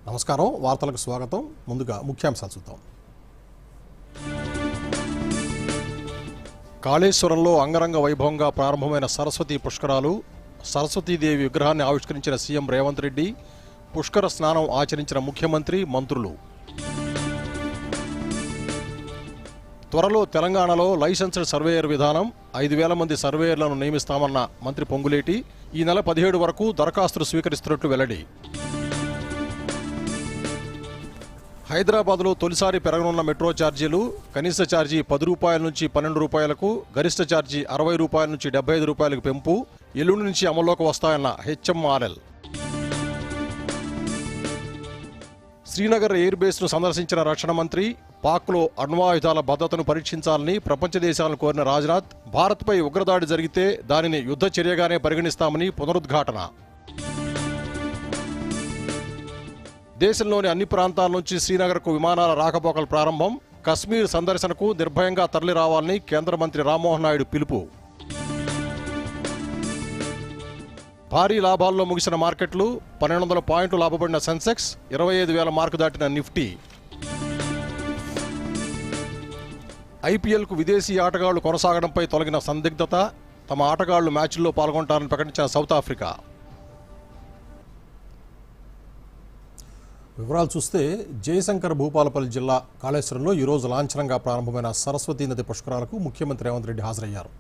నమస్కారం, వార్తలకు స్వాగతం. ముందుగా ముఖ్యాంశాలు చూద్దాం. కాళేశ్వరంలో అంగరంగ వైభవంగా ప్రారంభమైన సరస్వతి పుష్కరాలు. సరస్వతీదేవి విగ్రహాన్ని ఆవిష్కరించిన సీఎం రేవంత్ రెడ్డి. పుష్కర స్నానం ఆచరించిన ముఖ్యమంత్రి, మంత్రులు. త్వరలో తెలంగాణలో లైసెన్స్డ్ సర్వేయర్ విధానం. 5,000 మంది సర్వేయర్లను నియమిస్తామన్న మంత్రి పొంగులేటి. ఈ నెల 17 వరకు దరఖాస్తులు స్వీకరిస్తున్నట్లు వెల్లడి. హైదరాబాద్లో తొలిసారి పెరగనున్న మెట్రో ఛార్జీలు. కనీస ఛార్జీ 10 రూపాయల నుంచి 12 రూపాయలకు, గరిష్ట ఛార్జీ 60 రూపాయల నుంచి 75 రూపాయలకు పెంపు. ఎల్లుండి నుంచి అమల్లోకి వస్తాయన్న హెచ్ఎంఆర్ఎల్. శ్రీనగర్ ఎయిర్ బేస్ను సందర్శించిన రక్షణ మంత్రి. పాక్లో అణ్వాయుధాల భద్రతను పరీక్షించాలని ప్రపంచ దేశాలను కోరిన రాజ్నాథ్. భారత్పై ఉగ్రదాడి జరిగితే దానిని యుద్ధ చర్యగానే పరిగణిస్తామని పునరుద్ఘాటన. దేశంలోని అన్ని ప్రాంతాల నుంచి శ్రీనగర్కు విమానాల రాకపోకలు ప్రారంభం. కశ్మీర్ సందర్శనకు నిర్భయంగా తరలి రావాలని కేంద్ర మంత్రి రామ్మోహన్ నాయుడు పిలుపు. భారీ లాభాల్లో ముగిసిన మార్కెట్లు. 1,200 పాయింట్లు లాభపడిన సెన్సెక్స్. 25,000 మార్కు దాటిన నిఫ్టీ. ఐపీఎల్కు విదేశీ ఆటగాళ్లు కొనసాగడంపై తొలగిన సందిగ్ధత. తమ ఆటగాళ్లు మ్యాచ్ల్లో పాల్గొంటారని ప్రకటించిన సౌత్ ఆఫ్రికా. వివరాలు చూస్తే, జయశంకర్ భూపాలపల్లి జిల్లా కాళేశ్వరంలో ఈరోజు లాంఛనంగా ప్రారంభమైన సరస్వతీ నది పుష్కరాలకు ముఖ్యమంత్రి రేవంత్ రెడ్డి హాజరయ్యారు.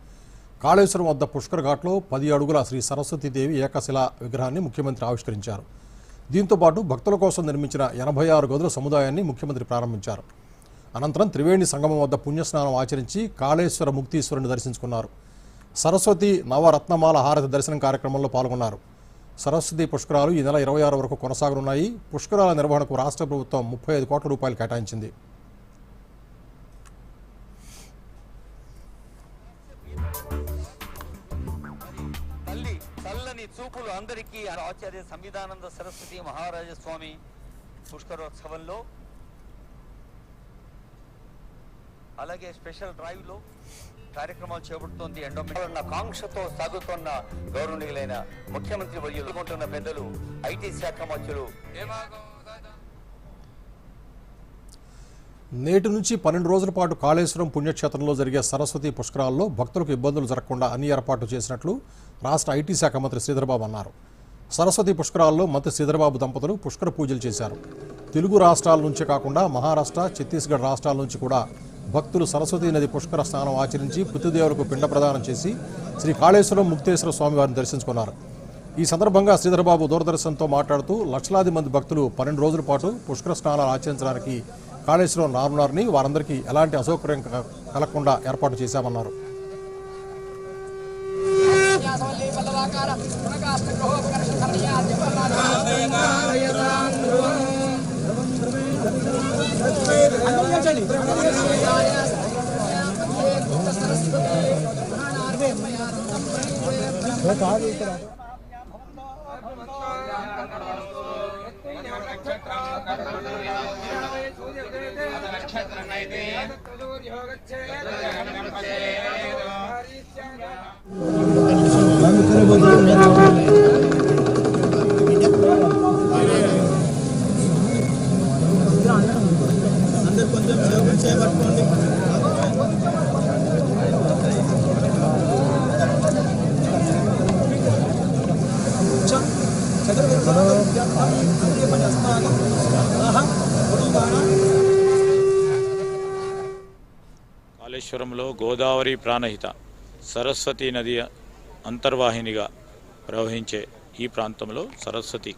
కాళేశ్వరం వద్ద పుష్కర్ ఘాట్లో 10 అడుగుల శ్రీ సరస్వతీదేవి ఏకశిలా విగ్రహాన్ని ముఖ్యమంత్రి ఆవిష్కరించారు. దీంతోపాటు భక్తుల కోసం నిర్మించిన 86 గదుల సముదాయాన్ని ముఖ్యమంత్రి ప్రారంభించారు. అనంతరం త్రివేణి సంగమం వద్ద పుణ్యస్నానం ఆచరించి కాళేశ్వర ముక్తీశ్వరుని దర్శించుకున్నారు. సరస్వతి నవరత్నమాల హారతి దర్శనం కార్యక్రమంలో పాల్గొన్నారు. సరస్వతి పుష్కరాలు ఈ నెల 26 వరకు కొనసాగనున్నాయి. పుష్కరాల నిర్వహణకు రాష్ట్ర ప్రభుత్వం 35 కోట్ల రూపాయలు కేటాయించింది. చల్లని చూపులు అందరికీ ఆచార్య సంవిధానంద సరస్వతి మహారాజ స్వామి పుష్కరోత్సవంలో, అలాగే స్పెషల్ డ్రైవ్ లో కార్యక్రమాలు చేపడుతోంది ఎండోమెంట్. కాంక్షతో సాగుతున్న గౌరవనీయులైన ముఖ్యమంత్రి వర్యులు కొంటున్న పెద్దలు, ఐటీ శాఖ మంత్రులు. నేటి నుంచి 12 రోజుల పాటు కాళేశ్వరం పుణ్యక్షేత్రంలో జరిగే సరస్వతి పుష్కరాల్లో భక్తులకు ఇబ్బందులు జరగకుండా అన్ని ఏర్పాట్లు చేసినట్లు రాష్ట్ర ఐటీ శాఖ మంత్రి శ్రీధర్బాబు అన్నారు. సరస్వతి పుష్కరాల్లో మంత్రి శ్రీధర్బాబు దంపతులు పుష్కర పూజలు చేశారు. తెలుగు రాష్ట్రాల నుంచే కాకుండా మహారాష్ట్ర, ఛత్తీస్గఢ్ రాష్ట్రాల నుంచి కూడా భక్తులు సరస్వతీ నది పుష్కర స్నానం ఆచరించి పితృదేవులకు పిండ ప్రదానం చేసి శ్రీ కాళేశ్వరం ముక్తేశ్వర స్వామి వారిని దర్శించుకున్నారు. ఈ సందర్భంగా శ్రీధర్బాబు దూరదర్శన్తో మాట్లాడుతూ, లక్షలాది మంది భక్తులు 12 రోజుల పాటు పుష్కర స్నానాలు ఆచరించడానికి కాళేశ్వరం రానున్నారని, వారందరికీ ఎలాంటి అసౌకర్యం కలగకుండా ఏర్పాటు చేశామన్నారు. కాళేశ్వరంలో గోదావరి ప్రాణహిత సరస్వతీ నది అంతర్వాహినిగా ప్రవహించే ఈ ప్రాంతంలో సరస్వతి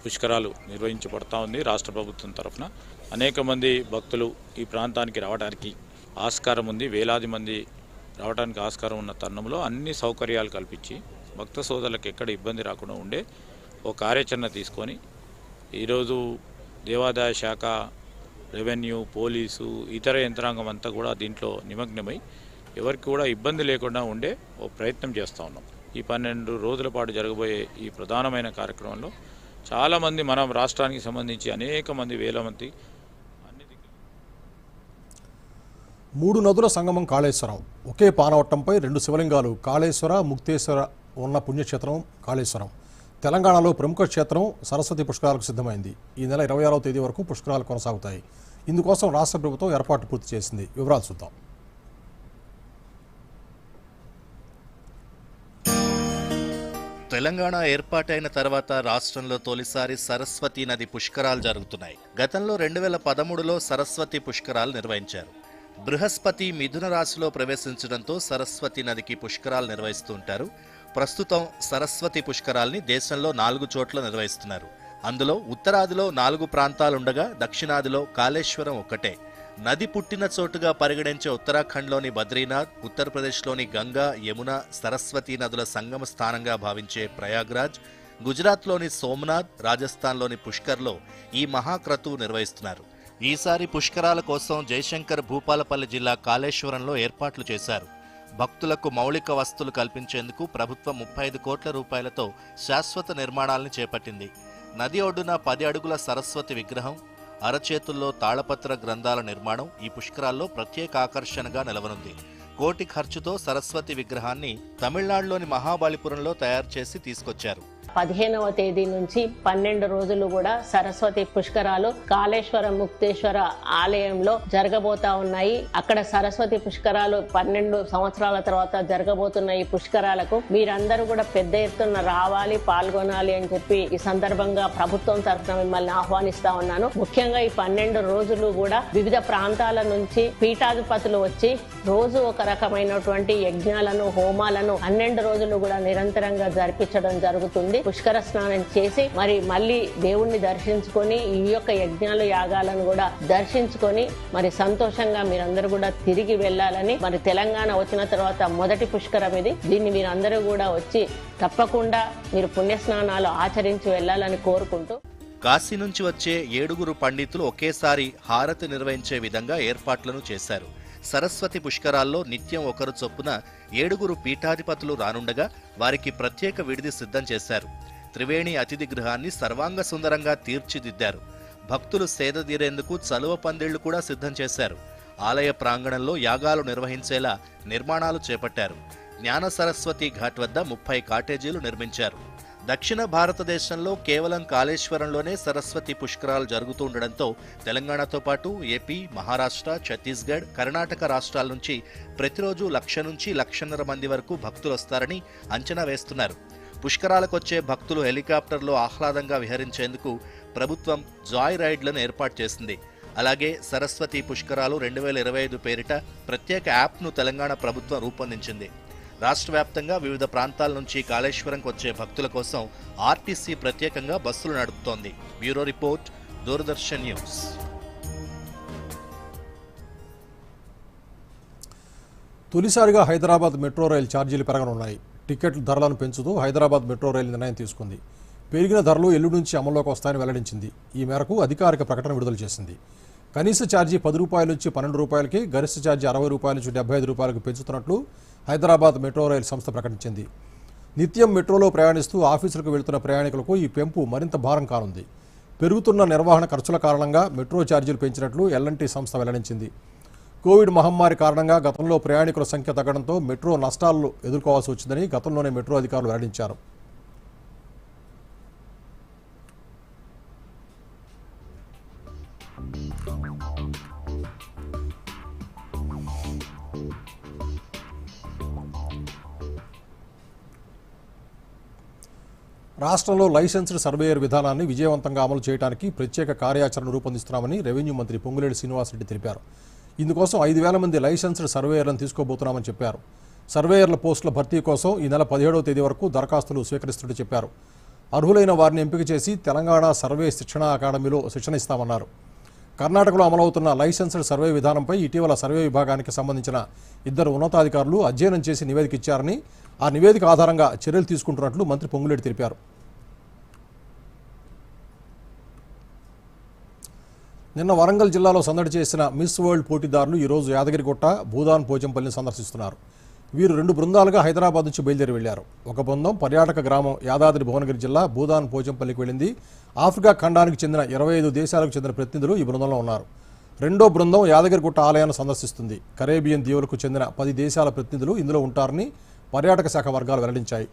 పుష్కరాలు నిర్వహించబడతా ఉంది. రాష్ట్ర ప్రభుత్వం తరఫున అనేక మంది భక్తులు ఈ ప్రాంతానికి రావడానికి ఆస్కారం ఉంది. వేలాది మంది రావడానికి ఆస్కారం ఉన్న తరుణంలో అన్ని సౌకర్యాలు కల్పించి భక్త సోదరులకు ఎక్కడ ఇబ్బంది రాకుండా ఉండే ఓ కార్యాచరణ తీసుకొని ఈరోజు దేవాదాయ శాఖ, రెవెన్యూ, పోలీసు, ఇతర యంత్రాంగం అంతా కూడా దీంట్లో నిమగ్నమై ఎవరికి కూడా ఇబ్బంది లేకుండా ఉండే ఓ ప్రయత్నం చేస్తూ ఉన్నాం. ఈ 12 రోజుల పాటు జరగబోయే ఈ ప్రధానమైన కార్యక్రమంలో చాలామంది మన రాష్ట్రానికి సంబంధించి అనేక మంది, వేల మంది. 3 నదుల సంగమం కాళేశ్వరం. ఒకే పానవట్టంపై 2 శివలింగాలు కాళేశ్వర, ముక్తేశ్వర ఉన్న పుణ్యక్షేత్రం కాళేశ్వరం. తెలంగాణలో ప్రముఖ క్షేత్రం సరస్వతి పుష్కరాలకు సిద్ధమైంది. ఈ నెల 26వ తేదీ వరకు పుష్కరాలు కొనసాగుతాయి. ఇందుకోసం రాష్ట్ర ప్రభుత్వం ఏర్పాటు పూర్తి చేసింది. వివరాలు చూద్దాం. తెలంగాణ ఏర్పాటైన తర్వాత రాష్ట్రంలో తొలిసారి సరస్వతీ నది పుష్కరాలు జరుగుతున్నాయి. గతంలో 2013లో సరస్వతి పుష్కరాలు నిర్వహించారు. బృహస్పతి మిథున రాశిలో ప్రవేశించడంతో సరస్వతి నదికి పుష్కరాలు నిర్వహిస్తుంటారు. ప్రస్తుతం సరస్వతి పుష్కరాల్ని దేశంలో 4 చోట్ల నిర్వహిస్తున్నారు. అందులో ఉత్తరాదిలో 4 ప్రాంతాలుండగా దక్షిణాదిలో కాళేశ్వరం ఒక్కటే. నది పుట్టిన చోటుగా పరిగణించే ఉత్తరాఖండ్లోని బద్రీనాథ్, ఉత్తరప్రదేశ్లోని గంగా, యమున, సరస్వతీ నదుల సంగమ స్థానంగా భావించే ప్రయాగ్రాజ్, గుజరాత్లోని సోమనాథ్, రాజస్థాన్లోని పుష్కర్లో ఈ మహాక్రతువు నిర్వహిస్తున్నారు. ఈసారి పుష్కరాల కోసం జయశంకర్ భూపాలపల్లి జిల్లా కాళేశ్వరంలో ఏర్పాట్లు చేశారు. భక్తులకు మౌలిక వసతులు కల్పించేందుకు ప్రభుత్వం 35 కోట్ల రూపాయలతో శాశ్వత నిర్మాణాలను చేపట్టింది. నది ఒడ్డున 10 అడుగుల సరస్వతి విగ్రహం, అరచేతుల్లో తాళపత్ర గ్రంథాల నిర్మాణం ఈ పుష్కరాల్లో ప్రత్యేక ఆకర్షణగా నిలవనుంది. కోటి ఖర్చుతో సరస్వతి విగ్రహాన్ని తమిళనాడులోని మహాబలిపురంలో తయారు చేసి తీసుకొచ్చారు. 15వ తేదీ నుంచి 12 రోజులు కూడా సరస్వతి పుష్కరాలు కాళేశ్వరం ముక్తేశ్వర ఆలయంలో జరగబోతా ఉన్నాయి. అక్కడ సరస్వతి పుష్కరాలు 12 సంవత్సరాల తర్వాత జరగబోతున్న ఈ పుష్కరాలకు మీరందరూ కూడా పెద్ద ఎత్తున రావాలి, పాల్గొనాలి అని చెప్పి ఈ సందర్భంగా ప్రభుత్వం తరఫున మిమ్మల్ని ఆహ్వానిస్తా ఉన్నాను. ముఖ్యంగా ఈ 12 రోజులు కూడా వివిధ ప్రాంతాల నుంచి పీఠాధిపతులు వచ్చి రోజు ఒక రకమైనటువంటి యజ్ఞాలను, హోమాలను 12 రోజులు కూడా నిరంతరంగా జరిపించడం జరుగుతుంది. పుష్కర స్నానం చేసి మళ్ళీ దేవుణ్ణి దర్శించుకొని ఈ యొక్క యజ్ఞాలు, యాగాలను కూడా దర్శించుకొని సంతోషంగా మీరందరూ కూడా తిరిగి వెళ్ళాలని, తెలంగాణ వచ్చిన తర్వాత మొదటి పుష్కరం ఇది. దీన్ని మీరందరూ కూడా వచ్చి తప్పకుండా మీరు పుణ్యస్నానాలు ఆచరించి వెళ్ళాలని కోరుకుంటూ, కాశీ నుంచి వచ్చే 7 పండితులు ఒకేసారి హారతి నిర్వహించే విధంగా ఏర్పాట్లను చేశారు. సరస్వతి పుష్కరాల్లో నిత్యం ఒకరు చొప్పున 7 పీఠాధిపతులు రానుండగా వారికి ప్రత్యేక విడిది సిద్ధం చేశారు. త్రివేణి అతిథి గృహాన్ని సర్వాంగ సుందరంగా తీర్చిదిద్దారు. భక్తులు సేద తీరేందుకు చలువ పందిళ్లు కూడా సిద్ధం చేశారు. ఆలయ ప్రాంగణంలో యాగాలు నిర్వహించేలా నిర్మాణాలు చేపట్టారు. జ్ఞాన సరస్వతి ఘాట్ వద్ద 30 కాటేజీలు నిర్మించారు. దక్షిణ భారతదేశంలో కేవలం కాళేశ్వరంలోనే సరస్వతి పుష్కరాలు జరుగుతూ ఉండడంతో తెలంగాణతో పాటు ఏపీ, మహారాష్ట్ర, ఛత్తీస్గఢ్, కర్ణాటక రాష్ట్రాల నుంచి ప్రతిరోజు 1,00,000 నుంచి 1,50,000 మంది వరకు భక్తులు వస్తారని అంచనా వేస్తున్నారు. పుష్కరాలకొచ్చే భక్తులు హెలికాప్టర్లో ఆహ్లాదంగా విహరించేందుకు ప్రభుత్వం జాయ్ రైడ్లను ఏర్పాటు చేసింది. అలాగే సరస్వతి పుష్కరాలు 2025 పేరిట ప్రత్యేక యాప్ను తెలంగాణ ప్రభుత్వం రూపొందించింది. రాష్ట్ర వ్యాప్తంగా వివిధ ప్రాంతాల నుంచి కాళేశ్వరంకు వచ్చే భక్తుల కోసం ఆర్టీసీ ప్రత్యేకంగా బస్సులు నడుపుతోంది. Bureau report, Doordarshan news. తొలిసారిగా హైదరాబాద్ మెట్రో రైలు ఛార్జీలు పెరగనున్నాయి. టికెట్ల ధరలను పెంచుతూ హైదరాబాద్ మెట్రో రైలు నిర్ణయం తీసుకుంది. పెరిగిన ధరలు ఎల్లుండి నుంచి అమల్లోకి వస్తాయని వెల్లడించింది. ఈ మేరకు అధికారిక ప్రకటన విడుదల చేసింది. కనీస ఛార్జీ 10 రూపాయల నుంచి 12 రూపాయలకి, గరిష్ట ఛార్జీ 60 రూపాయల నుంచి 75 రూపాయలకు పెంచుతున్నట్లు హైదరాబాద్ మెట్రో రైలు సంస్థ ప్రకటించింది. నిత్యం మెట్రోలో ప్రయాణిస్తూ ఆఫీసులకు వెళుతున్న ప్రయాణికులకు ఈ పెంపు మరింత భారం కానుంది. పెరుగుతున్న నిర్వహణ ఖర్చుల కారణంగా మెట్రో ఛార్జీలు పెంచినట్లు ఎల్ఎన్టీ సంస్థ వెల్లడించింది. కోవిడ్ మహమ్మారి కారణంగా గతంలో ప్రయాణికుల సంఖ్య తగ్గడంతో మెట్రో నష్టాలు ఎదుర్కోవాల్సి వచ్చిందని గతంలోనే మెట్రో అధికారులు వెల్లడించారు. రాష్ట్రంలో లైసెన్స్డ్ సర్వేయర్ విధానాన్ని విజయవంతంగా అమలు చేయడానికి ప్రత్యేక కార్యాచరణ రూపొందిస్తున్నామని రెవెన్యూ మంత్రి పొంగులేటి శ్రీనివాసరెడ్డి తెలిపారు. ఇందుకోసం 5,000 మంది లైసెన్స్డ్ సర్వేయర్లను తీసుకోబోతున్నామని చెప్పారు. సర్వేయర్ల పోస్టుల భర్తీ కోసం ఈ నెల 17వ తేదీ వరకు దరఖాస్తులు స్వీకరిస్తున్నట్టు చెప్పారు. అర్హులైన వారిని ఎంపిక చేసి తెలంగాణ సర్వే శిక్షణా అకాడమీలో శిక్షణ ఇస్తామన్నారు. కర్ణాటకలో అమలవుతున్న లైసెన్స్డ్ సర్వే విధానంపై ఇటీవల సర్వే విభాగానికి సంబంధించిన 2 ఉన్నతాధికారులు అధ్యయనం చేసి నివేదిక ఇచ్చారని, ఆ నివేదిక ఆధారంగా చర్యలు తీసుకుంటున్నట్లు మంత్రి పొంగులేటి తెలిపారు. నిన్న వరంగల్ జిల్లాలో సందడి చేసిన మిస్ వరల్డ్ పోటీదారులు ఈరోజు యాదగిరిగుట్ట, భూదాన్ పోచంపల్లిని సందర్శిస్తున్నారు. వీరు 2 బృందాలుగా హైదరాబాద్ నుంచి బయలుదేరి వెళ్లారు. ఒక బృందం పర్యాటక గ్రామం యాదాద్రి భువనగిరి జిల్లా భూదాన్ పోచంపల్లికి వెళ్ళింది. ఆఫ్రికా ఖండానికి చెందిన 25 దేశాలకు చెందిన ప్రతినిధులు ఈ బృందంలో ఉన్నారు. రెండో బృందం యాదగిరిగుట్ట ఆలయాన్ని సందర్శిస్తుంది. కరేబియన్ దీవులకు చెందిన 10 దేశాల ప్రతినిధులు ఇందులో ఉంటారని పర్యాటక శాఖ వర్గాలు వెల్లడించాయి.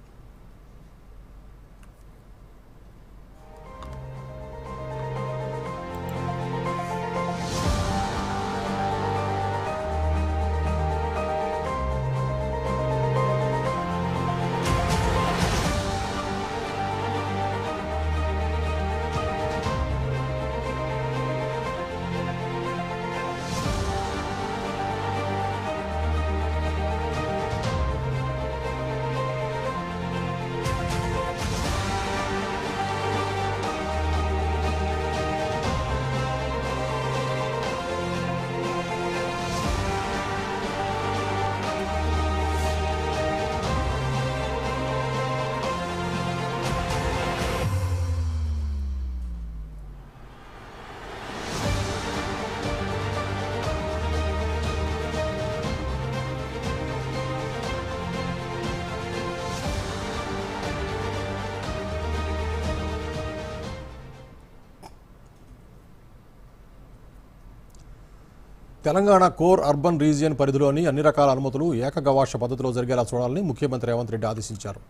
తెలంగాణ కోర్ అర్బన్ రీజియన్ పరిధిలోని అన్ని రకాల అనుమతులు ఏకగవాక్ష పద్ధతిలో జరిగేలా చూడాలని ముఖ్యమంత్రి రేవంత్ రెడ్డి ఆదేశించారు.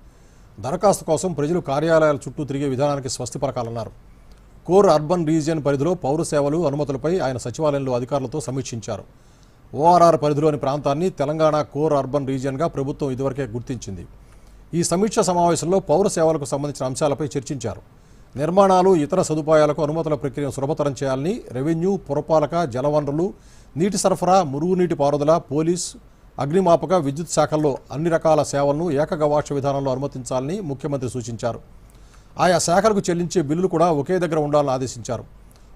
దరఖాస్తు కోసం ప్రజలు కార్యాలయాల చుట్టూ తిరిగే విధానానికి స్వస్తి పలకాలన్నారు. కోర్ అర్బన్ రీజియన్ పరిధిలో పౌర సేవలు అనుమతులపై ఆయన సచివాలయంలో అధికారులతో సమీక్షించారు. ఓఆర్ఆర్ పరిధిలోని ప్రాంతాన్ని తెలంగాణ కోర్ అర్బన్ రీజియన్గా ప్రభుత్వం ఇదివరకే గుర్తించింది. ఈ సమీక్ష సమావేశంలో పౌర సేవలకు సంబంధించిన అంశాలపై చర్చించారు. నిర్మాణాలు, ఇతర సదుపాయాలకు అనుమతుల ప్రక్రియను సులభతరం చేయాలని రెవెన్యూ, పురపాలక, జలవనరులు, నీటి సరఫరా, మురుగునీటి పారుదల, పోలీస్, అగ్నిమాపక, విద్యుత్ శాఖల్లో అన్ని రకాల సేవలను ఏకగవాక్ష విధానంలో అనుమతించాలని ముఖ్యమంత్రి సూచించారు. ఆయా శాఖలకు చెల్లించే బిల్లులు కూడా ఒకే దగ్గర ఉండాలని ఆదేశించారు.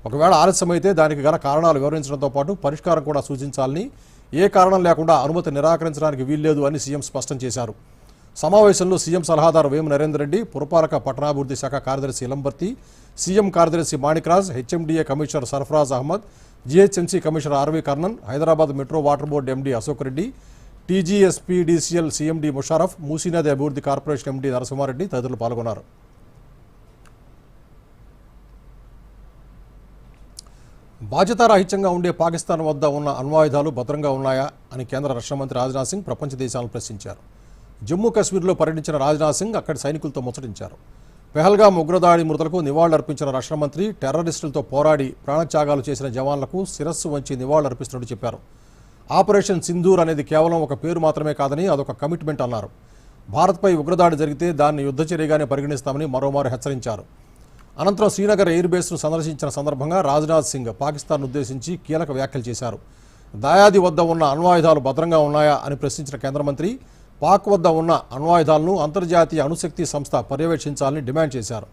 ఒకవేళ ఆలస్యమైతే దానికి గల కారణాలు వివరించడంతో పాటు పరిష్కారం కూడా సూచించాలని, ఏ కారణం లేకుండా అనుమతి నిరాకరించడానికి వీల్లేదు అని సీఎం స్పష్టం చేశారు. సమావేశంలో సీఎం సలహాదారు వేము నరేందర్ రెడ్డి, పురపాలక పట్టణాభివృద్ధి శాఖ కార్యదర్శి ఇలంబర్తి, సీఎం కార్యదర్శి Manikraj, HMDA commissioner Sarfaraz Ahmed, GHMC commissioner R V Karnan, Hyderabad metro water board MD Ashok Reddy, TGSPDCL CMD Musharraf, మూసీనది అభివృద్ధి కార్పొరేషన్ ఎండీ నరసింహారెడ్డి తదితరులు పాల్గొన్నారు. బాధ్యతారాహిత్యంగా ఉండే పాకిస్తాన్ వద్ద ఉన్న అణ్వాయుధాలు భద్రంగా ఉన్నాయా అని కేంద్ర రక్షణ మంత్రి రాజ్నాథ్ సింగ్ ప్రపంచ దేశాలను ప్రశ్నించారు. జమ్మూ కాశ్మీర్లో పర్యటించిన రాజ్నాథ్ సింగ్ అక్కడి సైనికులతో ముచ్చటించారు. పెహల్గాం ఉగ్రదాడి మృతులకు నివాళులర్పించిన రక్షణ మంత్రి టెర్రరిస్టులతో పోరాడి ప్రాణత్యాగాలు చేసిన జవాన్లకు శిరస్సు వంచి నివాళులర్పిస్తున్నట్టు చెప్పారు. ఆపరేషన్ సింధూర్ అనేది కేవలం ఒక పేరు మాత్రమే కాదని అదొక కమిట్మెంట్ అన్నారు. భారత్పై ఉగ్రదాడి జరిగితే దాన్ని యుద్ధచర్యగానే పరిగణిస్తామని మరోమారు హెచ్చరించారు. అనంతరం శ్రీనగర్ ఎయిర్ బేస్ను సందర్శించిన సందర్భంగా రాజ్నాథ్ సింగ్ పాకిస్తాన్ ఉద్దేశించి కీలక వ్యాఖ్యలు చేశారు. దాయాది వద్ద ఉన్న అణ్వాయుధాలు భద్రంగా ఉన్నాయా అని ప్రశ్నించిన కేంద్ర మంత్రి పాక్ వద్ద ఉన్న అణ్వాయుధాలను అంతర్జాతీయ అణుశక్తి సంస్థ పర్యవేక్షించాలని డిమాండ్ చేశారు.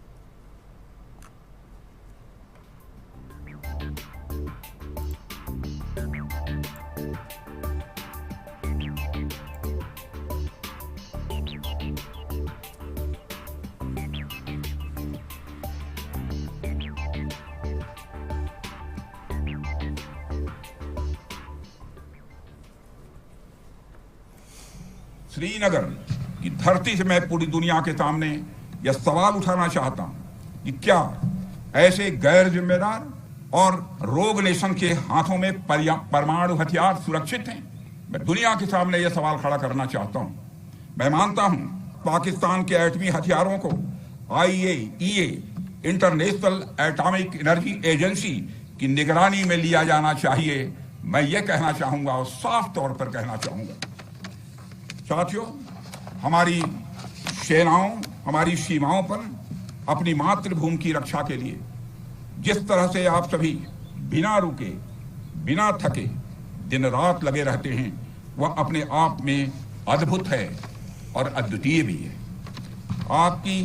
श्रीनगर की धरती से मैं पूरी दुनिया के सामने यह सवाल उठाना चाहता हूं कि क्या ऐसे गैर जिम्मेदार और रोग नेशन के हाथों में परमाणु हथियार सुरक्षित हैं? मैं दुनिया के सामने यह सवाल खड़ा करना चाहता हूं। मैं मानता हूं पाकिस्तान के एटमी हथियारों को IAEA international atomic energy agency की निगरानी में लिया जाना चाहिए। मैं यह कहना चाहूंगा और साफ तौर पर कहना चाहूंगा, साथियों, हमारी सेनाओं, हमारी सीमाओं पर अपनी मातृभूमि की रक्षा के लिए जिस तरह से आप सभी बिना रुके, बिना थके दिन रात लगे रहते हैं, वह अपने आप में अद्भुत है और अद्वितीय भी है। आपकी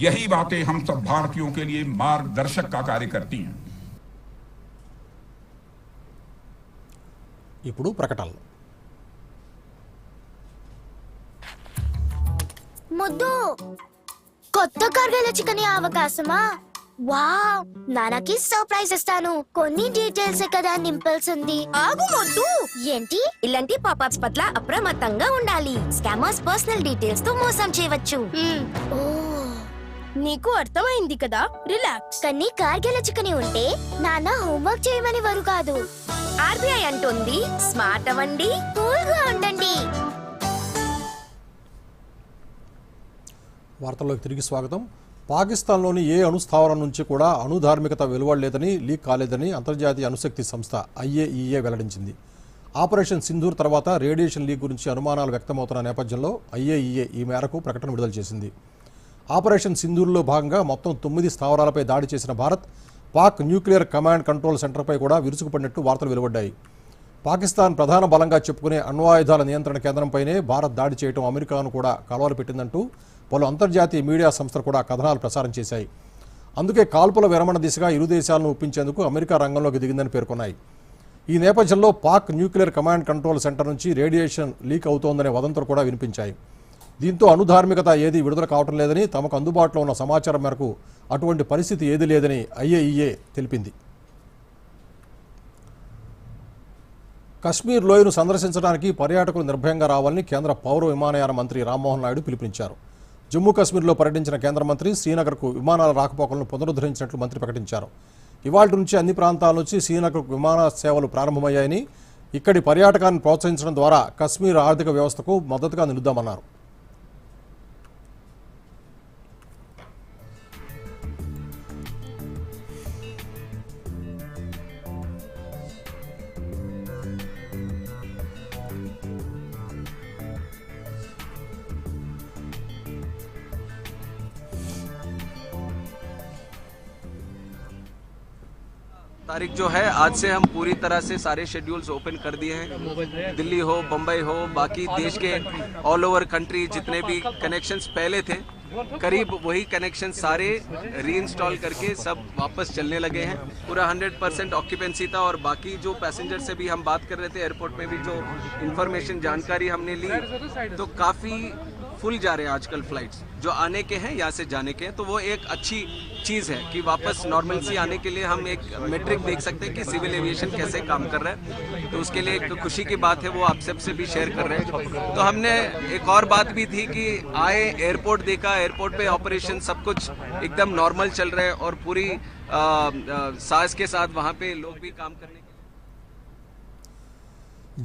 यही बातें हम सब भारतीयों के लिए मार्गदर्शक का कार्य करती हैं। ఇప్పుడు ప్రకటనలు. ముద్దు కొత్త కర్గల చికెన్ అవకాశమా? వావ్, నాన్నకి సర్ప్రైజ్ ఇస్తాను. కొన్ని డీటెయిల్స్ కదా నింపాల్సింది. ఆగు మొద్దు. ఏంటి? ఇలాంటి పాపప్స్ పట్ల అప్రమత్తంగా ఉండాలి. స్కామర్స్ పర్సనల్ డీటెయిల్స్ తో మోసం చేయవచ్చు. ఓ, నీకు అర్థమైంది కదా. రిలాక్స్. కానీ కార్గిల చికెన్ ఉంటే నాన్న హోంవర్క్ చేయమని వారు కాదు. ఆర్బీఐ అంటుంది స్మార్ట్ అవ్వండి, కూల్ గా ఉండండి. వార్తల్లోకి తిరిగి స్వాగతం. పాకిస్తాన్లోని ఏ అణుస్థావరం నుంచి కూడా అణుధార్మికత వెలువడలేదని, లీక్ కాలేదని అంతర్జాతీయ అణుశక్తి సంస్థ IAEA వెల్లడించింది. ఆపరేషన్ సింధూర్ తర్వాత రేడియేషన్ లీక్ గురించి అనుమానాలు వ్యక్తమవుతున్న నేపథ్యంలో IAEA ఈ మేరకు ప్రకటన విడుదల చేసింది. ఆపరేషన్ సింధూర్లో భాగంగా మొత్తం 9 స్థావరాలపై దాడి చేసిన Bharat, Pak nuclear command control సెంటర్పై కూడా విరుచుకుపడినట్టు వార్తలు వెలువడ్డాయి. పాకిస్తాన్ ప్రధాన బలంగా చెప్పుకునే అణ్వాయుధాల నియంత్రణ కేంద్రంపైనే భారత్ దాడి చేయడం అమెరికాను కూడా కలవర పెట్టిందంటూ పలు అంతర్జాతీయ మీడియా సంస్థలు కూడా కథనాలు ప్రసారం చేశాయి. అందుకే కాల్పుల విరమణ దిశగా ఇరు దేశాలను ఒప్పించేందుకు అమెరికా రంగంలోకి దిగిందని పేర్కొన్నాయి. ఈ నేపథ్యంలో Pak nuclear command control centre నుంచి రేడియేషన్ లీక్ అవుతోందనే వదంతులు కూడా వినిపించాయి. దీంతో అణుధార్మికత ఏదీ విడుదల కావటం లేదని, తమకు అందుబాటులో ఉన్న సమాచారం మేరకు అటువంటి పరిస్థితి ఏదీ లేదని IAEA తెలిపింది. కశ్మీర్ లోయను సందర్శించడానికి పర్యాటకులు నిర్భయంగా రావాలని కేంద్ర పౌర విమానయాన మంత్రి రామ్మోహన్ నాయుడు పిలుపునిచ్చారు. జమ్మూ కాశ్మీర్లో పర్యటించిన కేంద్ర మంత్రి శ్రీనగర్కు విమానాల రాకపోకలను పునరుద్ధరించినట్లు మంత్రి ప్రకటించారు. ఇవాళ నుంచి అన్ని ప్రాంతాల నుంచి శ్రీనగర్కు విమాన సేవలు ప్రారంభమయ్యాయని, ఇక్కడి పర్యాటకాన్ని ప్రోత్సహించడం ద్వారా కశ్మీర్ ఆర్థిక వ్యవస్థకు మద్దతుగా నిలుద్దామన్నారు. तारीख जो है आज से हम पूरी तरह से सारे शेड्यूल्स ओपन कर दिए हैं। दिल्ली हो, बम्बई हो, बाकी देश के ऑल ओवर कंट्री जितने भी कनेक्शंस पहले थे करीब वही कनेक्शन सारे रीइंस्टॉल करके सब वापस चलने लगे हैं। पूरा 100% ऑक्यूपेंसी था और बाकी जो पैसेंजर से भी हम बात कर रहे थे एयरपोर्ट में भी जो इंफॉर्मेशन जानकारी हमने ली तो काफ़ी फुल जा रहे हैं आजकल फ्लाइट्स जो आने के हैं यहाँ से जाने के हैं, तो वो एक अच्छी चीज़ है कि वापस नॉर्मलसी आने के लिए हम एक मेट्रिक देख सकते हैं कि सिविल एविएशन कैसे काम कर रहा है। तो उसके लिए एक खुशी की बात है, वो आप सबसे भी शेयर कर रहे हैं। तो हमने एक और बात भी थी कि आए एयरपोर्ट देखा, एयरपोर्ट पे ऑपरेशन सब कुछ एकदम नॉर्मल चल रहा है और पूरी साज के साथ वहाँ पे लोग भी काम करने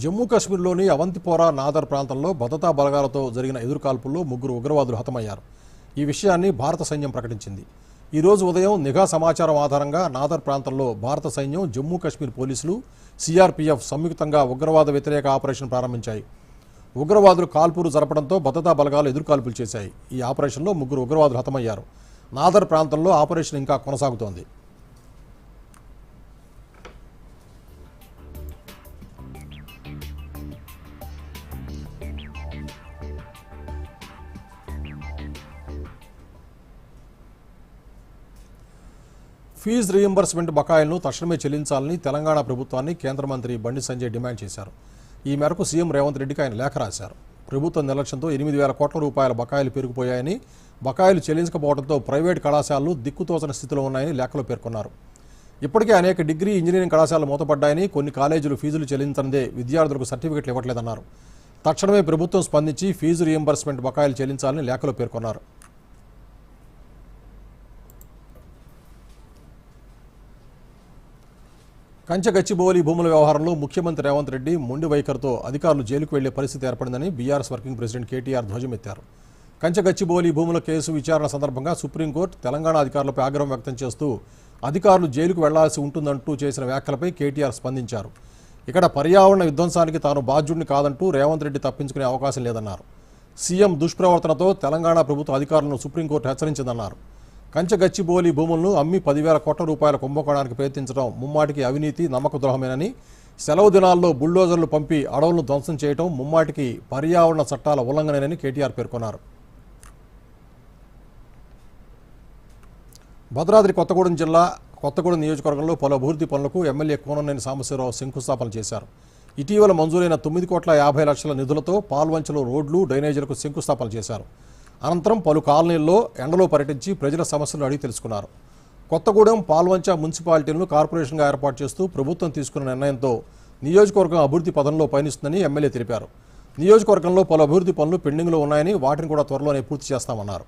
జమ్మూ కాశ్మీర్లోని అవంతిపోరా నాదర్ ప్రాంతంలో భద్రతా బలగాలతో జరిగిన ఎదురుకాల్పుల్లో 3 ఉగ్రవాదులు హతమయ్యారు. ఈ విషయాన్ని భారత సైన్యం ప్రకటించింది. ఈ రోజు ఉదయం నిఘా సమాచారం ఆధారంగా నాదర్ ప్రాంతంలో భారత సైన్యం, జమ్మూ కాశ్మీర్ పోలీసులు, సిఆర్పీఎఫ్ సంయుక్తంగా ఉగ్రవాద వ్యతిరేక ఆపరేషన్ ప్రారంభించాయి. ఉగ్రవాదులు కాల్పులు జరపడంతో భద్రతా బలగాలు ఎదురుకాల్పులు చేశాయి. ఈ ఆపరేషన్లో 3 ఉగ్రవాదులు హతమయ్యారు. నాదర్ ప్రాంతంలో ఆపరేషన్ ఇంకా కొనసాగుతోంది. ఫీజు రీయింబర్స్మెంట్ బకాయిలను తక్షణమే చెల్లించాలని తెలంగాణ ప్రభుత్వాన్ని కేంద్ర మంత్రి బండి సంజయ్ డిమాండ్ చేశారు. ఈ మేరకు సీఎం రేవంత్ రెడ్డికి ఆయన లేఖ రాశారు. ప్రభుత్వ నిర్లక్ష్యంతో 8,000 కోట్ల రూపాయల బకాయిలు పెరిగిపోయాయని, బకాయిలు చెల్లించకపోవడంతో ప్రైవేటు కళాశాలలు దిక్కుతోచని స్థితిలో ఉన్నాయని లేఖలో పేర్కొన్నారు. ఇప్పటికే అనేక డిగ్రీ, ఇంజనీరింగ్ కళాశాలలు మూతపడ్డాయని, కొన్ని కాలేజీలు ఫీజులు చెల్లించనిదే విద్యార్థులకు సర్టిఫికెట్లు ఇవ్వట్లేదన్నారు. తక్షణమే ప్రభుత్వం స్పందించి ఫీజు రీయింబర్స్మెంట్ బకాయిలు చెల్లించాలని లేఖలో పేర్కొన్నారు. కంచగచ్చిబౌలి భూముల వ్యవహారంలో ముఖ్యమంత్రి రేవంత్ రెడ్డి మొండి వైఖరితో అధికారులు జైలుకు వెళ్లే పరిస్థితి ఏర్పడిందని బీఆర్ఎస్ వర్కింగ్ ప్రెసిడెంట్ కేటీఆర్ ధ్వజమెత్తారు. కంచగచ్చిబౌలి భూముల కేసు విచారణ సందర్భంగా సుప్రీంకోర్టు తెలంగాణ అధికారులపై ఆగ్రహం వ్యక్తం చేస్తూ అధికారులు జైలుకు వెళ్లాల్సి ఉంటుందంటూ చేసిన వ్యాఖ్యలపై కేటీఆర్ స్పందించారు. ఇక్కడ పర్యావరణ విధ్వంసానికి తాను బాధ్యుడిని కాదంటూ రేవంత్ రెడ్డి తప్పించుకునే అవకాశం లేదన్నారు. సీఎం దుష్ప్రవర్తనతో తెలంగాణ ప్రభుత్వ అధికారులను సుప్రీంకోర్టు హెచ్చరించిందన్నారు. కంచగచ్చిబౌలి భూములను అమ్మి 10,000 కోట్ల రూపాయల కుంభకోణానికి ప్రయత్నించడం ముమ్మాటికి అవినీతి, నమ్మక ద్రోహమేనని, సెలవు దినాల్లో బుల్డోజర్లు పంపి అడవులను ధ్వంసం చేయడం ముమ్మాటికి పర్యావరణ చట్టాల ఉల్లంఘనేనని కేటీఆర్ పేర్కొన్నారు. భద్రాద్రి కొత్తగూడెం జిల్లా కొత్తగూడెం నియోజకవర్గంలో పలు అభివృద్ధి పనులకు ఎమ్మెల్యే కూనంనేని సాంబశివరావు శంకుస్థాపన చేశారు. ఇటీవల మంజూరైన 9,50,00,000 నిధులతో పాల్వంచలో రోడ్లు, డ్రైనేజీలకు శంకుస్థాపన చేశారు. అనంతరం పలు కాలనీల్లో ఎండలో పర్యటించి ప్రజల సమస్యలను అడిగి తెలుసుకున్నారు. కొత్తగూడెం, పాల్వంచ మున్సిపాలిటీలను కార్పొరేషన్గా ఏర్పాటు చేస్తూ ప్రభుత్వం తీసుకున్న నిర్ణయంతో నియోజకవర్గం అభివృద్ధి పదంలో పయనిస్తుందని ఎమ్మెల్యే తెలిపారు. నియోజకవర్గంలో పలు అభివృద్ధి పనులు పెండింగ్లో ఉన్నాయని, వాటిని కూడా త్వరలోనే పూర్తి చేస్తామన్నారు.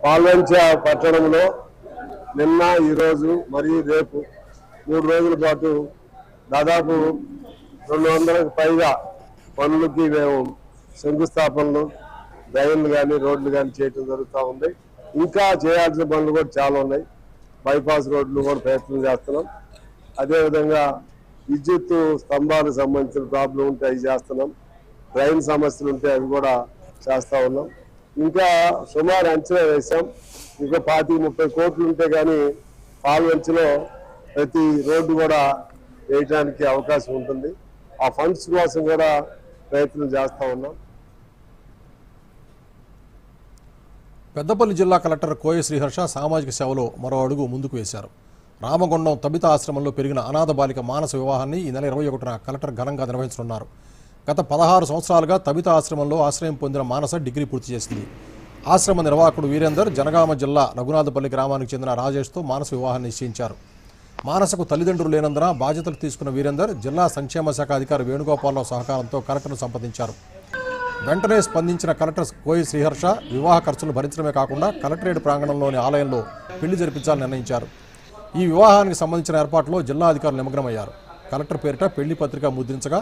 పాల్వంచ పట్టణంలో నిన్న, ఈరోజు మరియు రేపు 3 రోజుల పాటు దాదాపు 200కు పైగా పనులకి మేము శంకుస్థాపనలు, డ్రైన్లు కానీ, రోడ్లు కానీ చేయటం జరుగుతూ ఉంది. ఇంకా చేయాల్సిన పనులు కూడా చాలా ఉన్నాయి. బైపాస్ రోడ్లు కూడా ప్రయత్నం చేస్తున్నాం. అదేవిధంగా విద్యుత్ స్తంభాలకు సంబంధించిన ప్రాబ్లం ఉంటే అవి చేస్తున్నాం. డ్రైన్ సమస్యలు ఉంటే అవి కూడా చేస్తూ ఉన్నాం. ఇంకా సుమారు అంచనా వేసాం, ఇంకా 25-30 కోట్లు ఉంటే కానీ పాల్వంచలో ప్రతి రోడ్డు కూడా వేయడానికి అవకాశం ఉంటుంది. ఆ ఫండ్స్ కోసం కూడా ప్రయత్నం చేస్తూ ఉన్నాం. పెద్దపల్లి జిల్లా కలెక్టర్ కోయ శ్రీహర్ష సామాజిక సేవలో మరో అడుగు ముందుకు వేశారు. రామగుండం తబిత ఆశ్రమంలో పెరిగిన అనాథ బాలిక మానస వివాహాన్ని ఈ నెల 21న కలెక్టర్ ఘనంగా నిర్వహించనున్నారు. గత 16 సంవత్సరాలుగా తబిత ఆశ్రమంలో ఆశ్రయం పొందిన మానస డిగ్రీ పూర్తి చేసింది. ఆశ్రమ నిర్వాహకుడు వీరేందర్ జనగామ జిల్లా రఘునాథపల్లి గ్రామానికి చెందిన రాజేష్తో మానస వివాహాన్ని నిశ్చయించారు. మానసకు తల్లిదండ్రులు లేనందున బాధ్యతలు తీసుకున్న వీరేందర్ జిల్లా సంక్షేమ శాఖ అధికారి వేణుగోపాలరావు సహకారంతో కలెక్టర్ను సంప్రదించారు. వెంటనే స్పందించిన కలెక్టర్ కోయి శ్రీహర్ష వివాహ ఖర్చులు భరించడమే కాకుండా కలెక్టరేట్ ప్రాంగణంలోని ఆలయంలో పెళ్లి జరిపించాలని నిర్ణయించారు. ఈ వివాహానికి సంబంధించిన ఏర్పాట్లో జిల్లా అధికారులు నిమగ్నమయ్యారు. కలెక్టర్ పేరిట పెళ్లి పత్రిక ముద్రించగా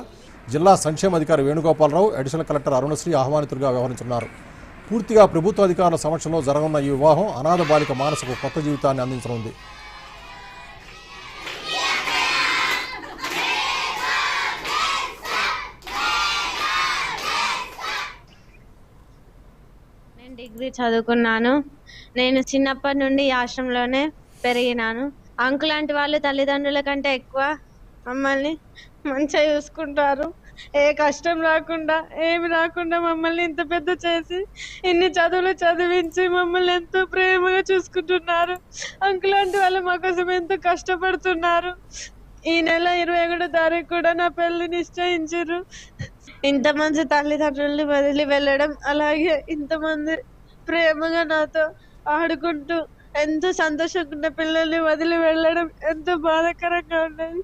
జిల్లా సంక్షేమ అధికారి వేణుగోపాలరావు, అడిషనల్ కలెక్టర్ అరుణశ్రీ ఆహ్వానితులుగా వ్యవహరించున్నారు. పూర్తిగా ప్రభుత్వ అధికారుల సమక్షంలో జరగనున్న ఈ వివాహం అనాథ బాలిక మానసకు కొత్త జీవితాన్ని అందించనుంది. నేను డిగ్రీ చదువుకున్నాను. నేను చిన్నప్పటి నుండి ఈ ఆశ్రమంలోనే పెరిగినాను. అంకుల్ లాంటి వాళ్ళు తల్లిదండ్రుల కంటే ఎక్కువ మమ్మల్ని మంచిగా చూసుకుంటారు. ఏ కష్టం రాకుండా ఏమి రాకుండా మమ్మల్ని ఇంత పెద్ద చేసి ఇన్ని చదువులు చదివించి మమ్మల్ని ఎంతో ప్రేమగా చూసుకుంటున్నారు. అంకుల్ లాంటి వాళ్ళు మా కోసం ఎంతో కష్టపడుతున్నారు. ఈ నెల 21వ తారీఖు కూడా నా పెళ్లి నిశ్చయించారు. ఇంతమంది తల్లిదండ్రుల్ని వదిలి వెళ్ళడం, అలాగే ఇంతమంది ప్రేమగా నాతో ఆడుకుంటూ ఎంతో సంతోషంగా ఉన్న పిల్లల్ని వదిలి వెళ్ళడం ఎంతో బాధాకరంగా ఉన్నది.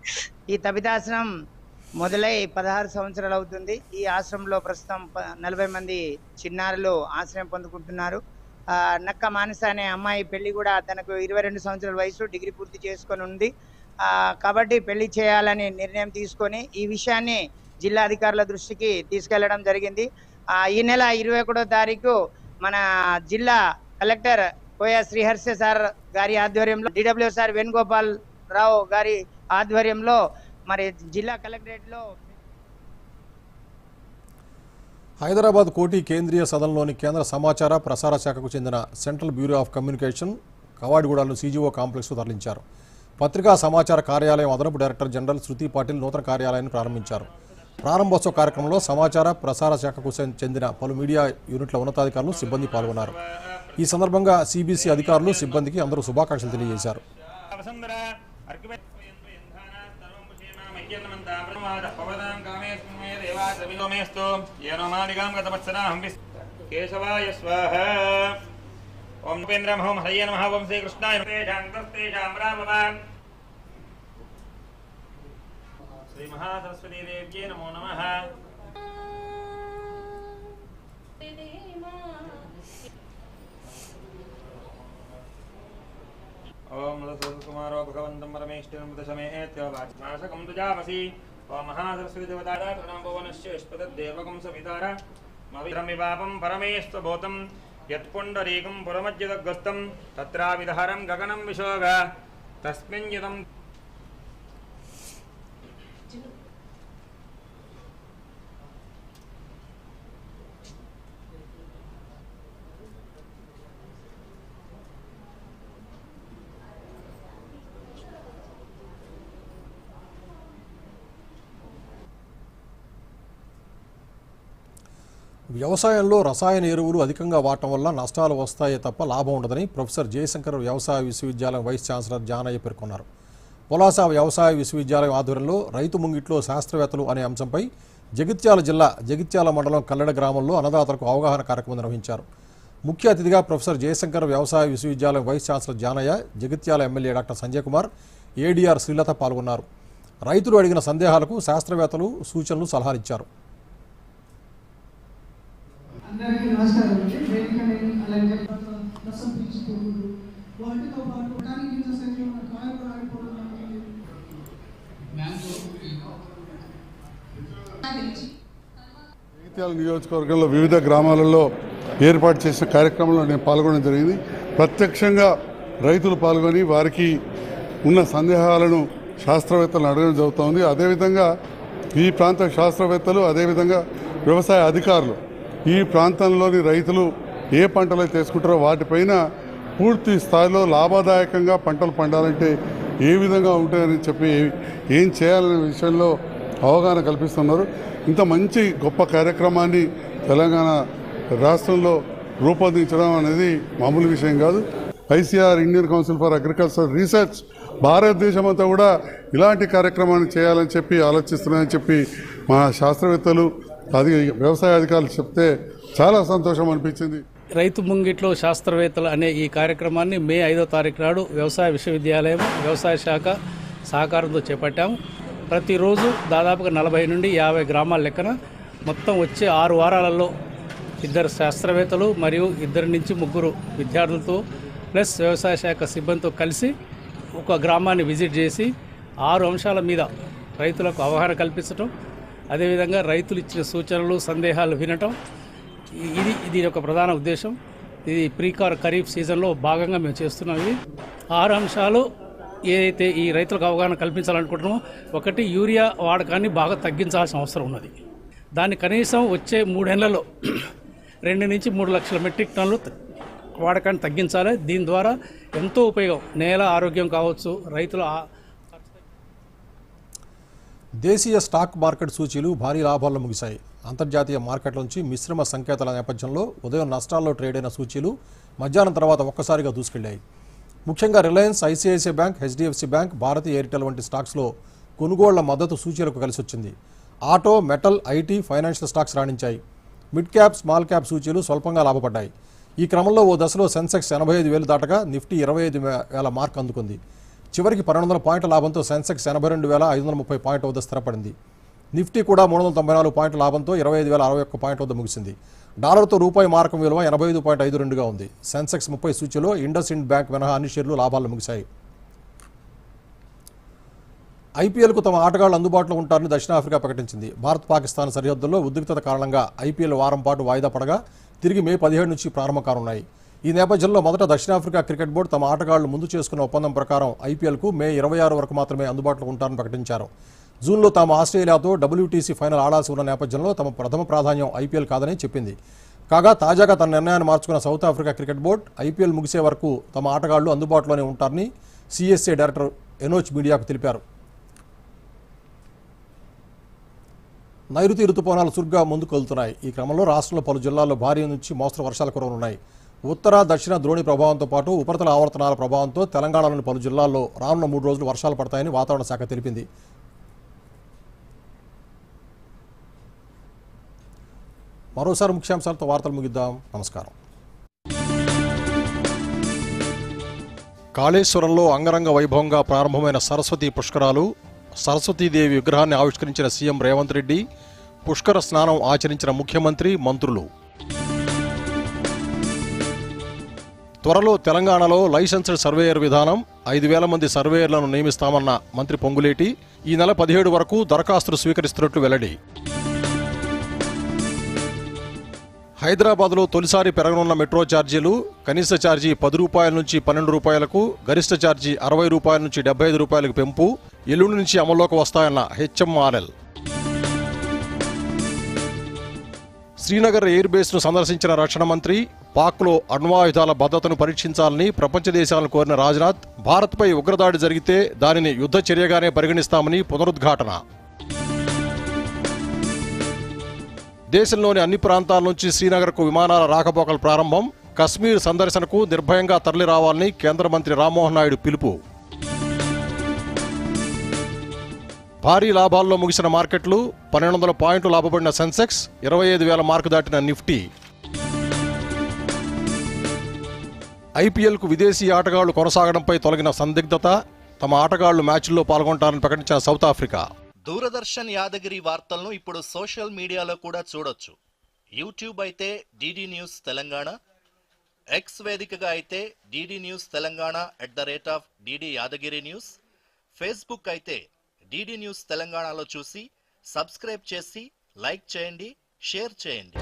ఈ తబితాశ్రమం మొదలై 16 సంవత్సరాలు అవుతుంది. ఈ ఆశ్రమంలో ప్రస్తుతం 40 మంది చిన్నారులు ఆశ్రయం పొందుకుంటున్నారు. నక్క మానస అనే అమ్మాయి పెళ్లి కూడా తనకు 22 సంవత్సరాల వయసు, డిగ్రీ పూర్తి చేసుకొని ఉంది. కాబట్టి పెళ్లి చేయాలని నిర్ణయం తీసుకొని ఈ విషయాన్ని జిల్లా అధికారుల దృష్టికి తీసుకెళ్లడం జరిగింది. ఈ నెల 21వ తారీఖు మన జిల్లా కలెక్టర్ కోయ శ్రీహర్ష సార్ గారి ఆధ్వర్యంలో, డిడబ్ల్యూ సార్ వేణుగోపాల్ రావు గారి ఆధ్వర్యంలో మరి జిల్లా కలెక్టరేట్లో హైదరాబాద్ కోటి కేంద్రీయ సదన్లోని కేంద్ర సమాచార ప్రసార శాఖకు చెందిన సెంట్రల్ బ్యూరో ఆఫ్ కమ్యూనికేషన్ కవాడిగూడను సీజీఓ కాంప్లెక్స్కు తరలించారు. పత్రికా సమాచార కార్యాలయం అదనపు డైరెక్టర్ జనరల్ శృతి పాటిల్ నూతన కార్యాలయాన్ని ప్రారంభించారు. ప్రారంభోత్సవ కార్యక్రమంలో సమాచార ప్రసార శాఖకు చెందిన పలు మీడియా యూనిట్ల ఉన్నతాధికారులు, సిబ్బంది పాల్గొన్నారు. ఈ సందర్భంగా సిబిసి అధికారులు, సిబ్బందికి అందరూ శుభాకాంక్షలు తెలియజేశారు. శ్రీ మహాసరస్వతీ దేవ్యే నమో నమః. ఓం కుమారో భగవంతం పరమేశ్వరం మృతశమేత్యవాచకం తుజామసి. ఓం మహాసరస్వతి దేవతారాం భువనశ్చ విష్పతద్దేవకం సవితార మవిరమివాపం పరమేశ్వభూతం యత్పుండరీకం పురమజ్జదగ్రస్తం తత్రావిధహరం గగనం విశోగ తస్మిన్ యుతం. వ్యవసాయంలో రసాయన ఎరువులు అధికంగా వాడటం వల్ల నష్టాలు వస్తాయే తప్ప లాభం ఉండదని ప్రొఫెసర్ జయశంకర్ వ్యవసాయ విశ్వవిద్యాలయం వైస్ ఛాన్సలర్ జానయ్య పేర్కొన్నారు. పొలాస వ్యవసాయ విశ్వవిద్యాలయం ఆధ్వర్యంలో రైతు ముంగిట్లో శాస్త్రవేత్తలు అనే అంశంపై జగిత్యాల జిల్లా జగిత్యాల మండలం కల్లెడ గ్రామంలో అన్నదాతలకు అవగాహన కార్యక్రమం నిర్వహించారు. ముఖ్య అతిథిగా ప్రొఫెసర్ జయశంకర్ వ్యవసాయ విశ్వవిద్యాలయం vice chancellor Janaiah, Jagtial MLA doctor Sanjay Kumar, ADR Srilatha పాల్గొన్నారు. రైతులు అడిగిన సందేహాలకు శాస్త్రవేత్తలు సూచనలు, సలహాలిచ్చారు. అందరికీ నమస్కారం అండి. వేదికని అలాగే రసం పీల్చుకోవద్దు, వాటితో పాటు కానీ గింజ సైజు ఉన్న కాయలు ఆగిపోవడం జగిత్యాల నియోజకవర్గంలో వివిధ గ్రామాలలో ఏర్పాటు చేసిన కార్యక్రమంలో నేను పాల్గొనడం జరిగింది. ప్రత్యక్షంగా రైతులు పాల్గొని వారికి ఉన్న సందేహాలను శాస్త్రవేత్తలను అడగడం జరుగుతోంది. అదేవిధంగా ఈ ప్రాంత శాస్త్రవేత్తలు, అదేవిధంగా వ్యవసాయ అధికారులు ఈ ప్రాంతంలోని రైతులు ఏ పంటలు అయితే వేసుకుంటారో వాటిపైన పూర్తి స్థాయిలో లాభదాయకంగా పంటలు పండాలంటే ఏ విధంగా ఉంటాయని చెప్పి ఏం చేయాలనే విషయంలో అవగాహన కల్పిస్తున్నారు. ఇంత మంచి గొప్ప కార్యక్రమాన్ని తెలంగాణ రాష్ట్రంలో రూపొందించడం అనేది మామూలు విషయం కాదు. ICR Indian council for agriculture research భారతదేశం అంతా కూడా ఇలాంటి కార్యక్రమాన్ని చేయాలని చెప్పి ఆలోచిస్తున్నాయని చెప్పి మా శాస్త్రవేత్తలు వ్యవసాయ అధికారులు చెప్తే చాలా సంతోషం అనిపించింది. రైతు ముంగిట్లో శాస్త్రవేత్తలు అనే ఈ కార్యక్రమాన్ని మే 5వ తారీఖు నాడు వ్యవసాయ విశ్వవిద్యాలయం వ్యవసాయ శాఖ సహకారంతో చేపట్టాము. ప్రతిరోజు దాదాపుగా 40 నుండి 50 గ్రామాల లెక్కన మొత్తం వచ్చే 6 వారాలలో 2 శాస్త్రవేత్తలు మరియు 2 నుంచి 3 విద్యార్థులతో ప్లస్ వ్యవసాయ శాఖ సిబ్బందితో కలిసి ఒక గ్రామాన్ని విజిట్ చేసి 6 అంశాల మీద రైతులకు అవగాహన కల్పించడం, అదేవిధంగా రైతులు ఇచ్చిన సూచనలు సందేహాలు వినటం, ఇది ఒక ప్రధాన ఉద్దేశం. ఇది ఖరీఫ్ సీజన్లో భాగంగా మేము చేస్తున్నాం. ఇవి 6 అంశాలు ఏదైతే ఈ రైతులకు అవగాహన కల్పించాలనుకుంటున్నామో, 1 యూరియా వాడకాన్ని బాగా తగ్గించాల్సిన అవసరం ఉన్నది. దాన్ని కనీసం వచ్చే 3 ఏళ్లలో 2 నుంచి 3 లక్షల మెట్రిక్ టన్నులు వాడకాన్ని తగ్గించాలి. దీని ద్వారా ఎంతో ఉపయోగం, నేల ఆరోగ్యం కావచ్చు, రైతుల దేశీయ స్టాక్ మార్కెట్ సూచీలు భారీ లాభాల్లో ముగిశాయి. అంతర్జాతీయ మార్కెట్ల నుంచి మిశ్రమ సంకేతాల నేపథ్యంలో ఉదయం నష్టాల్లో ట్రేడ్ అయిన సూచీలు మధ్యాహ్నం తర్వాత ఒక్కసారిగా దూసుకెళ్లాయి. ముఖ్యంగా Reliance, ICICI bank, HDFC bank, Bharti Airtel వంటి స్టాక్స్లో కొనుగోళ్ల మద్దతు సూచీలకు కలిసి వచ్చింది. Auto, metal, IT, financial stocks రాణించాయి. మిడ్ క్యాప్, స్మాల్ క్యాప్ సూచీలు స్వల్పంగా లాభపడ్డాయి. ఈ క్రమంలో ఓ దశలో సెన్సెక్స్ 85,000 దాటగా నిఫ్టీ 25,000 మార్క్ అందుకుంది. చివరికి 1200 పాయింట్ల లాభంతో సెన్సెక్స్ 82,530 పాయింట్ల వద్ద స్థిరపడింది. నిఫ్టీ కూడా 394 పాయింట్ల లాభంతో 25,061 పాయింట్ల వద్ద ముగిసింది. డాలర్తో రూపాయి మారకం విలువ 85.52గా ఉంది. సెన్సెక్స్ 30 సూచీలో ఇండస్ ఇండ్ బ్యాంక్ మినహా అన్ని షేర్లు లాభాల్లో ముగిశాయి. ఐపీఎల్కు తమ ఆటగాళ్లు అందుబాటులో ఉంటారని దక్షిణాఫ్రికా ప్రకటించింది. భారత్ పాకిస్తాన్ సరిహద్దుల్లో ఉద్రిక్తత కారణంగా ఐపీఎల్ వారం పాటు వాయిదా పడగా తిరిగి మే 17 నుంచి ప్రారంభం కానున్నాయి. ఈ నేపథ్యంలో మొదట దక్షిణాఫ్రికా క్రికెట్ బోర్డు తమ ఆటగాళ్లు ముందు చేసుకున్న ఒప్పందం ప్రకారం ఐపీఎల్కు మే 26 వరకు మాత్రమే అందుబాటులో ఉంటారని ప్రకటించారు. జూన్లో తాము ఆస్ట్రేలియాతో WTC ఫైనల్ ఆడాల్సి ఉన్న నేపథ్యంలో తమ ప్రథమ ప్రాధాన్యం ఐపీఎల్ కాదని చెప్పింది. కాగా తాజాగా తన నిర్ణయాన్ని మార్చుకున్న south Africa cricket board IPL ముగిసే వరకు తమ ఆటగాళ్లు అందుబాటులోనే ఉంటారని CSA డైరెక్టర్ ఎనోచ్ మీడియాకు తెలిపారు. నైరుతి రుతుపవనాలు చురుగ్గా ముందుకు వెళ్తున్నాయి. ఈ క్రమంలో రాష్ట్రంలో పలు జిల్లాల్లో భారీ నుంచి మోస్తరు వర్షాలు కురవనున్నాయి. ఉత్తర, దక్షిణ ద్రోణి ప్రభావంతో పాటు ఉపరితల ఆవర్తనాల ప్రభావంతో తెలంగాణలోని పలు జిల్లాల్లో రానున్న 3 రోజులు వర్షాలు పడతాయని వాతావరణ శాఖ తెలిపింది. మరోసారి ముఖ్యాంశాలతో వార్తలు ముగిద్దాం. నమస్కారం. కాళేశ్వరంలో అంగరంగ వైభవంగా ప్రారంభమైన సరస్వతి పుష్కరాలు. సరస్వతీదేవి విగ్రహాన్ని ఆవిష్కరించిన సీఎం రేవంత్ రెడ్డి. పుష్కర స్నానం ఆచరించిన ముఖ్యమంత్రి, మంత్రులు. త్వరలో తెలంగాణలో లైసెన్స్డ్ సర్వేయర్ విధానం. 5,000 మంది సర్వేయర్లను నియమిస్తామన్న మంత్రి పొంగులేటి. ఈ నెల 17 వరకు దరఖాస్తులు స్వీకరిస్తున్నట్లు వెల్లడి. హైదరాబాద్లో తొలిసారి పెరగనున్న మెట్రో ఛార్జీలు. కనీస ఛార్జీ 10 రూపాయల నుంచి 12 రూపాయలకు, గరిష్ట ఛార్జీ 60 రూపాయల నుంచి 75 రూపాయలకు పెంపు. ఎల్లుండి నుంచి అమల్లోకి వస్తాయన్న HMRL. శ్రీనగర్ ఎయిర్ బేస్ను సందర్శించిన రక్షణ మంత్రి. పాక్లో అణ్వాయుధాల భద్రతను పరీక్షించాలని ప్రపంచ దేశాలను కోరిన రాజ్నాథ్. భారత్పై ఉగ్రదాడి జరిగితే దానిని యుద్ధ చర్యగానే పరిగణిస్తామని పునరుద్ఘాటన. దేశంలోని అన్ని ప్రాంతాల నుంచి శ్రీనగర్కు విమానాల రాకపోకలు ప్రారంభం. కశ్మీర్ సందర్శనకు నిర్భయంగా తరలి రావాలని కేంద్ర మంత్రి రామ్మోహన్ నాయుడు పిలుపు. భారీ లాభాల్లో ముగిసిన మార్కెట్లు. 1,200 పాయింట్లు లాభపడిన సెన్సెక్స్. 25,000 మార్కు దాటిన నిఫ్టీ. ఐపీఎల్కు విదేశీ ఆటగాళ్లు కొనసాగడంపై తొలగిన సందిగ్ధత. తమ ఆటగాళ్లు మ్యాచ్ల్లో పాల్గొంటారని ప్రకటించిన సౌత్ ఆఫ్రికా. దూరదర్శన్ యాదగిరి వార్తలను ఇప్పుడు సోషల్ మీడియాలో కూడా చూడొచ్చు. యూట్యూబ్ అయితే DD న్యూస్ తెలంగాణ, ఎక్స్ వేదికగా అయితే DD news Telangana @DD Yadagiri news, Facebook అయితే DD న్యూస్ తెలంగాణలో చూసి సబ్స్క్రైబ్ చేసి లైక్ చేయండి, షేర్ చేయండి.